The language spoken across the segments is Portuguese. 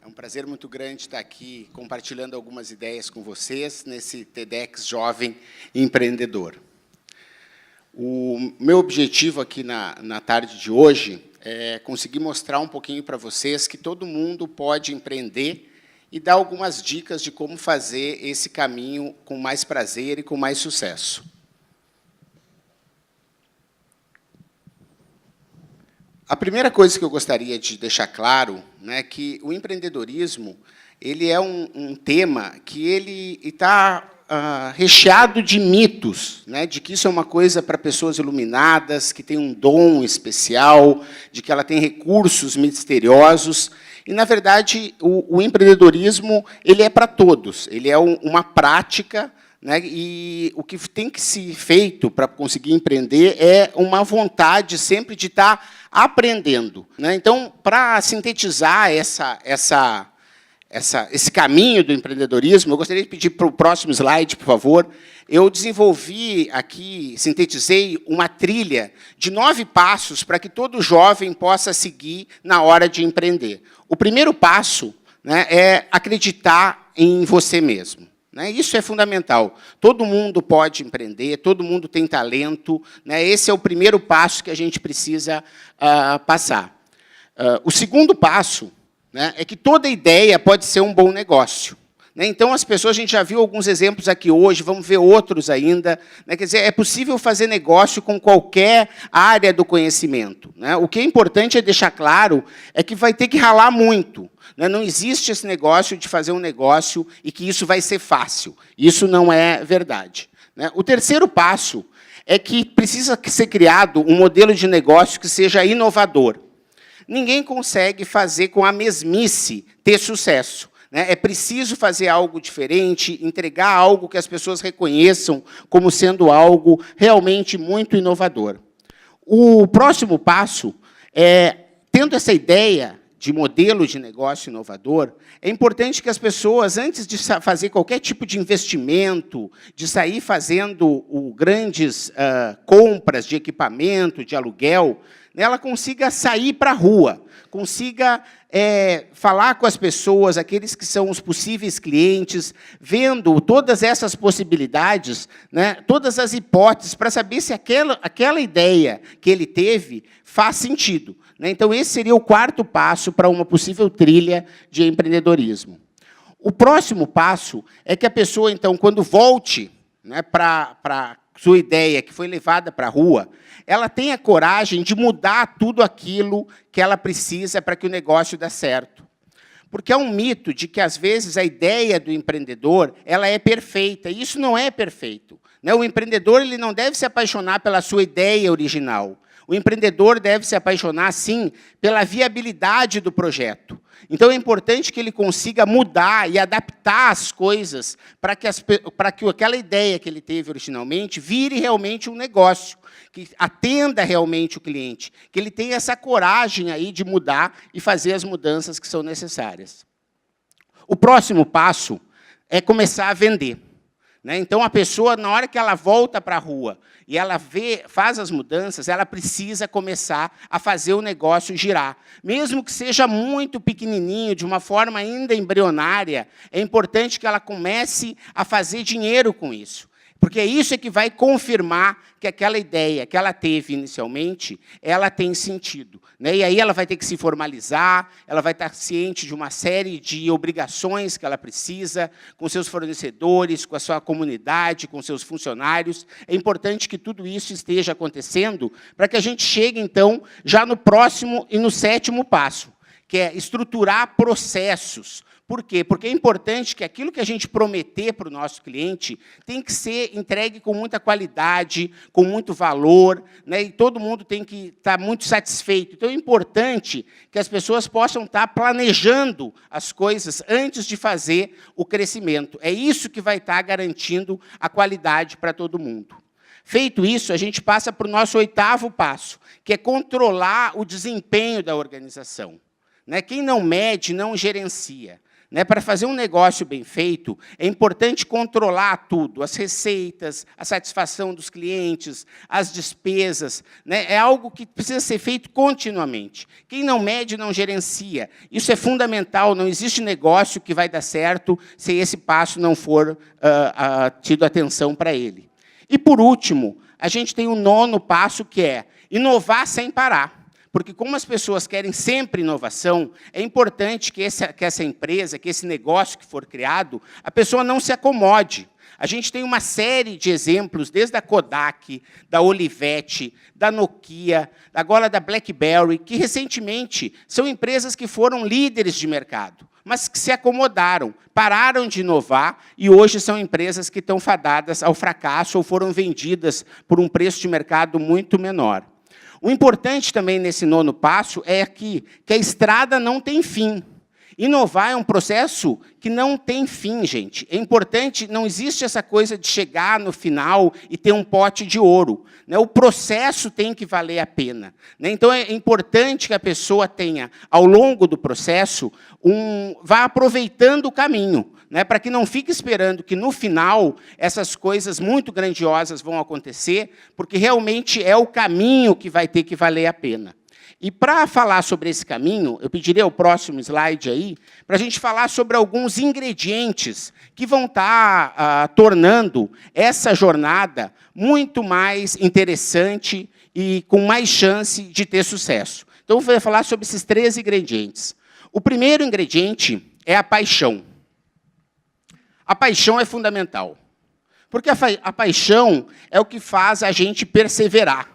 É um prazer muito grande estar aqui compartilhando algumas ideias com vocês nesse TEDx Jovem Empreendedor. O meu objetivo aqui na tarde de hoje é conseguir mostrar um pouquinho para vocês que todo mundo pode empreender e dar algumas dicas de como fazer esse caminho com mais prazer e com mais sucesso. A primeira coisa que eu gostaria de deixar claro, né, que o empreendedorismo ele é um tema que ele está recheado de mitos, né, de que isso é uma coisa para pessoas iluminadas, que tem um dom especial, de que ela tem recursos misteriosos. E, na verdade, o empreendedorismo ele é para todos, ele é uma prática, né, e o que tem que ser feito para conseguir empreender é uma vontade sempre de estar aprendendo, né? Então, para sintetizar esse caminho do empreendedorismo, eu gostaria de pedir para o próximo slide, por favor. Eu desenvolvi aqui, sintetizei uma trilha de 9 passos para que todo jovem possa seguir na hora de empreender. O primeiro passo, né, é acreditar em você mesmo. Isso é fundamental. Todo mundo pode empreender, todo mundo tem talento. Esse é o primeiro passo que a gente precisa passar. O segundo passo, né, é que toda ideia pode ser um bom negócio. Então, as pessoas, a gente já viu alguns exemplos aqui hoje, vamos ver outros ainda. Quer dizer, é possível fazer negócio com qualquer área do conhecimento. O que é importante é deixar claro é que vai ter que ralar muito. Não existe esse negócio de fazer um negócio e que isso vai ser fácil. Isso não é verdade. O terceiro passo é que precisa ser criado um modelo de negócio que seja inovador. Ninguém consegue fazer com a mesmice ter sucesso. É preciso fazer algo diferente, entregar algo que as pessoas reconheçam como sendo algo realmente muito inovador. O próximo passo é, tendo essa ideia de modelo de negócio inovador, é importante que as pessoas, antes de fazer qualquer tipo de investimento, de sair fazendo grandes compras de equipamento, de aluguel, ela consiga sair para a rua, consiga falar com as pessoas, aqueles que são os possíveis clientes, vendo todas essas possibilidades, todas as hipóteses, para saber se aquela ideia que ele teve faz sentido. Então, esse seria o quarto passo para uma possível trilha de empreendedorismo. O próximo passo é que a pessoa, então, quando volte para sua ideia que foi levada para a rua, ela tenha coragem de mudar tudo aquilo que ela precisa para que o negócio dê certo. Porque é um mito de que, às vezes, a ideia do empreendedor ela é perfeita, e isso não é perfeito. O empreendedor ele não deve se apaixonar pela sua ideia original. O empreendedor deve se apaixonar, sim, pela viabilidade do projeto. Então, é importante que ele consiga mudar e adaptar as coisas para que aquela ideia que ele teve originalmente vire realmente um negócio, que atenda realmente o cliente, que ele tenha essa coragem aí de mudar e fazer as mudanças que são necessárias. O próximo passo é começar a vender. Então, a pessoa, na hora que ela volta para a rua e ela faz as mudanças, ela precisa começar a fazer o negócio girar. Mesmo que seja muito pequenininho, de uma forma ainda embrionária, é importante que ela comece a fazer dinheiro com isso. Porque isso é que vai confirmar que aquela ideia que ela teve inicialmente, ela tem sentido. E aí ela vai ter que se formalizar, ela vai estar ciente de uma série de obrigações que ela precisa, com seus fornecedores, com a sua comunidade, com seus funcionários. É importante que tudo isso esteja acontecendo para que a gente chegue, então, já no próximo e no sétimo passo, que é estruturar processos. Por quê? Porque é importante que aquilo que a gente prometer para o nosso cliente tem que ser entregue com muita qualidade, com muito valor, e todo mundo tem que estar muito satisfeito. Então, é importante que as pessoas possam estar planejando as coisas antes de fazer o crescimento. É isso que vai estar garantindo a qualidade para todo mundo. Feito isso, a gente passa para o nosso oitavo passo, que é controlar o desempenho da organização. Quem não mede, não gerencia. Para fazer um negócio bem feito, é importante controlar tudo, as receitas, a satisfação dos clientes, as despesas. É algo que precisa ser feito continuamente. Quem não mede, não gerencia. Isso é fundamental, não existe negócio que vai dar certo se esse passo não for tido atenção para ele. E, por último, a gente tem o 9º passo, que é inovar sem parar. Porque, como as pessoas querem sempre inovação, é importante que essa empresa, que esse negócio que for criado, a pessoa não se acomode. A gente tem uma série de exemplos, desde a Kodak, da Olivetti, da Nokia, agora da BlackBerry, que, recentemente, são empresas que foram líderes de mercado, mas que se acomodaram, pararam de inovar e hoje são empresas que estão fadadas ao fracasso ou foram vendidas por um preço de mercado muito menor. O importante também nesse 9º passo é que a estrada não tem fim. Inovar é um processo que não tem fim, gente. É importante, não existe essa coisa de chegar no final e ter um pote de ouro. O processo tem que valer a pena. Então, é importante que a pessoa tenha, ao longo do processo, vá aproveitando o caminho, para que não fique esperando que, no final, essas coisas muito grandiosas vão acontecer, porque realmente é o caminho que vai ter que valer a pena. E, para falar sobre esse caminho, eu pediria o próximo slide aí, para a gente falar sobre alguns ingredientes que vão estar tornando essa jornada muito mais interessante e com mais chance de ter sucesso. Então, eu vou falar sobre esses 3 ingredientes. O primeiro ingrediente é a paixão. A paixão é fundamental, porque a paixão é o que faz a gente perseverar.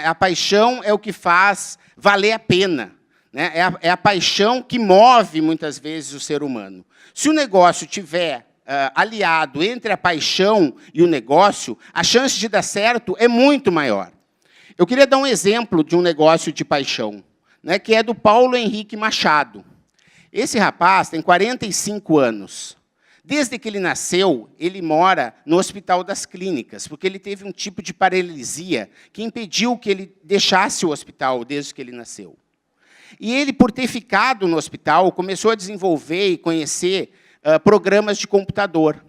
A paixão é o que faz valer a pena. É a paixão que move, muitas vezes, o ser humano. Se o negócio tiver aliado entre a paixão e o negócio, a chance de dar certo é muito maior. Eu queria dar um exemplo de um negócio de paixão, que é do Paulo Henrique Machado. Esse rapaz tem 45 anos. Desde que ele nasceu, ele mora no Hospital das Clínicas, porque ele teve um tipo de paralisia que impediu que ele deixasse o hospital desde que ele nasceu. E ele, por ter ficado no hospital, começou a desenvolver e conhecer programas de computador.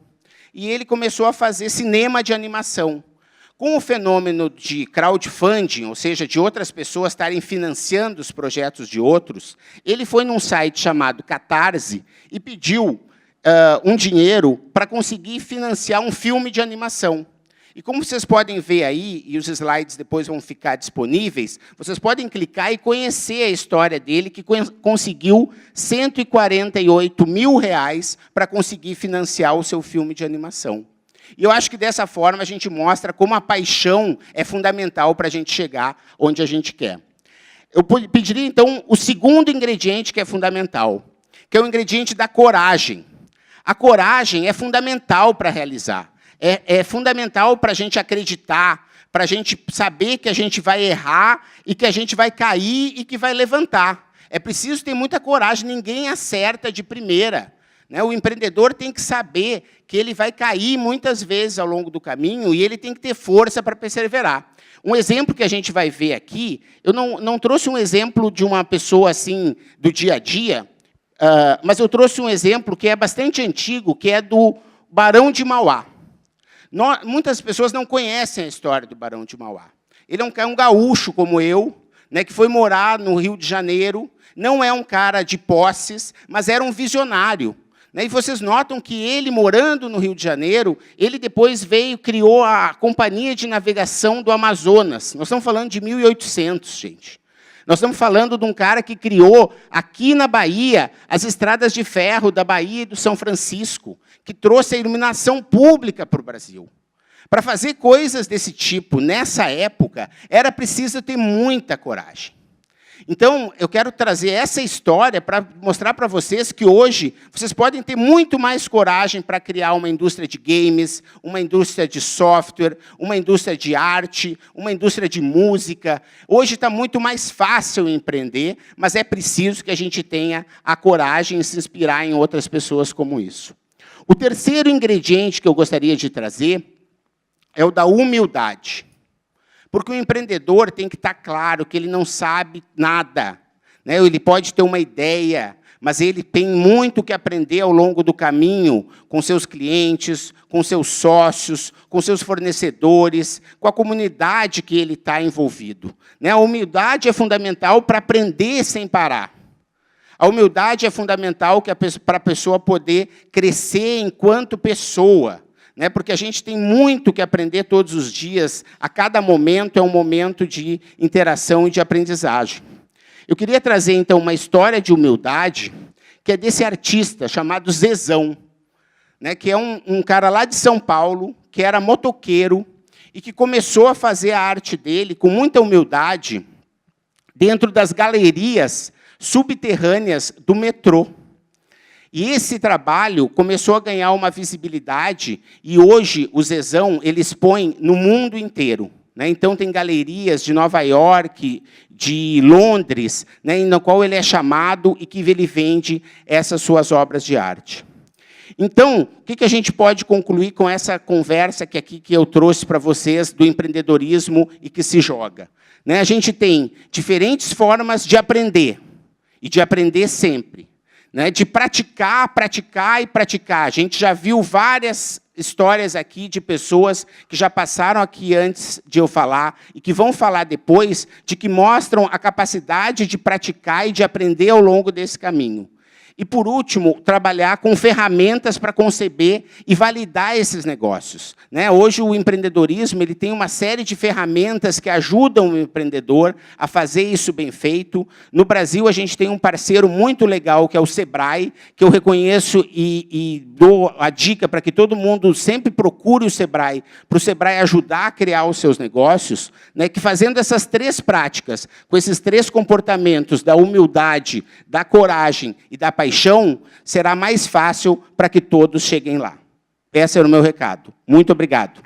E ele começou a fazer cinema de animação. Com o fenômeno de crowdfunding, ou seja, de outras pessoas estarem financiando os projetos de outros, ele foi num site chamado Catarse e pediu um dinheiro para conseguir financiar um filme de animação. E como vocês podem ver aí, e os slides depois vão ficar disponíveis, vocês podem clicar e conhecer a história dele, que conseguiu R$148 mil para conseguir financiar o seu filme de animação. E eu acho que, dessa forma, a gente mostra como a paixão é fundamental para a gente chegar onde a gente quer. Eu pediria, então, o segundo ingrediente que é fundamental, que é o ingrediente da coragem. A coragem é fundamental para realizar. É fundamental para a gente acreditar, para a gente saber que a gente vai errar e que a gente vai cair e que vai levantar. É preciso ter muita coragem, ninguém acerta de primeira. O empreendedor tem que saber que ele vai cair muitas vezes ao longo do caminho e ele tem que ter força para perseverar. Um exemplo que a gente vai ver aqui, eu não trouxe um exemplo de uma pessoa assim do dia a dia, mas eu trouxe um exemplo que é bastante antigo, que é do Barão de Mauá. Muitas pessoas não conhecem a história do Barão de Mauá. Ele é um gaúcho como eu, que foi morar no Rio de Janeiro, não é um cara de posses, mas era um visionário. E vocês notam que ele, morando no Rio de Janeiro, ele depois criou a Companhia de Navegação do Amazonas. Nós estamos falando de 1800, gente. Nós estamos falando de um cara que criou, aqui na Bahia, as estradas de ferro da Bahia e do São Francisco, que trouxe a iluminação pública para o Brasil. Para fazer coisas desse tipo, nessa época, era preciso ter muita coragem. Então, eu quero trazer essa história para mostrar para vocês que, hoje, vocês podem ter muito mais coragem para criar uma indústria de games, uma indústria de software, uma indústria de arte, uma indústria de música. Hoje está muito mais fácil empreender, mas é preciso que a gente tenha a coragem de se inspirar em outras pessoas como isso. O terceiro ingrediente que eu gostaria de trazer é o da humildade. Porque o empreendedor tem que estar claro que ele não sabe nada. Ele pode ter uma ideia, mas ele tem muito que aprender ao longo do caminho com seus clientes, com seus sócios, com seus fornecedores, com a comunidade que ele está envolvido. A humildade é fundamental para aprender sem parar. A humildade é fundamental para a pessoa poder crescer enquanto pessoa, porque a gente tem muito que aprender todos os dias, a cada momento é um momento de interação e de aprendizagem. Eu queria trazer, então, uma história de humildade, que é desse artista chamado Zezão, que é um cara lá de São Paulo, que era motoqueiro, e que começou a fazer a arte dele com muita humildade dentro das galerias subterrâneas do metrô. E esse trabalho começou a ganhar uma visibilidade, e hoje o Zezão ele expõe no mundo inteiro. Então, tem galerias de Nova York, de Londres, na qual ele é chamado e que ele vende essas suas obras de arte. Então, o que a gente pode concluir com essa conversa que eu trouxe para vocês do empreendedorismo e que se joga? A gente tem diferentes formas de aprender, e de aprender sempre. De praticar, praticar e praticar. A gente já viu várias histórias aqui de pessoas que já passaram aqui antes de eu falar e que vão falar depois, de que mostram a capacidade de praticar e de aprender ao longo desse caminho. E, por último, trabalhar com ferramentas para conceber e validar esses negócios. Hoje, o empreendedorismo ele tem uma série de ferramentas que ajudam o empreendedor a fazer isso bem feito. No Brasil, a gente tem um parceiro muito legal, que é o Sebrae, que eu reconheço e dou a dica para que todo mundo sempre procure o Sebrae, para o Sebrae ajudar a criar os seus negócios, que fazendo essas três práticas, com esses três comportamentos da humildade, da coragem e da paixão, será mais fácil para que todos cheguem lá. Esse era o meu recado. Muito obrigado.